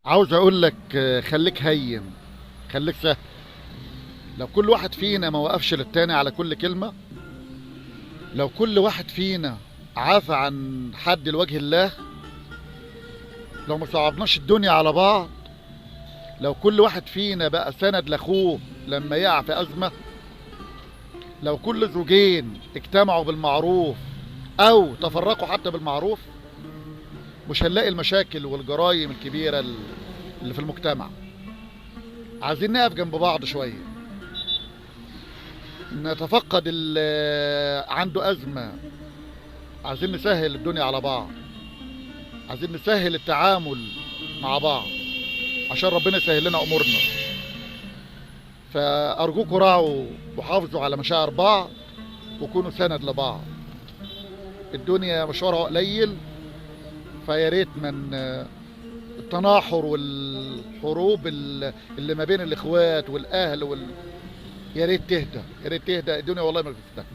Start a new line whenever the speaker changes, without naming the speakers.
عاوز اقول لك خليك هين، خليك سهل. لو كل واحد فينا ما وقفش للتاني على كل كلمة، لو كل واحد فينا عافى عن حد لوجه الله، لو ما صعبناش الدنيا على بعض، لو كل واحد فينا بقى سند لاخوه لما يقع في أزمة، لو كل زوجين اجتمعوا بالمعروف او تفرقوا حتى بالمعروف، مش هنلاقي المشاكل والجرائم الكبيرة اللي في المجتمع. عايزين نقف جنب بعض شوية، نتفقد اللي عنده أزمة. عايزين نسهل الدنيا على بعض، عايزين نسهل التعامل مع بعض عشان ربنا يسهل لنا أمورنا. فأرجوكوا راعوا وحافظوا على مشاعر بعض وكونوا سند لبعض. الدنيا مشوارها قليل، فيا ريت من التناحر والحروب اللي ما بين الإخوات والأهل يا ريت تهدى، يا ريت تهدى. الدنيا والله ما بتستاهل.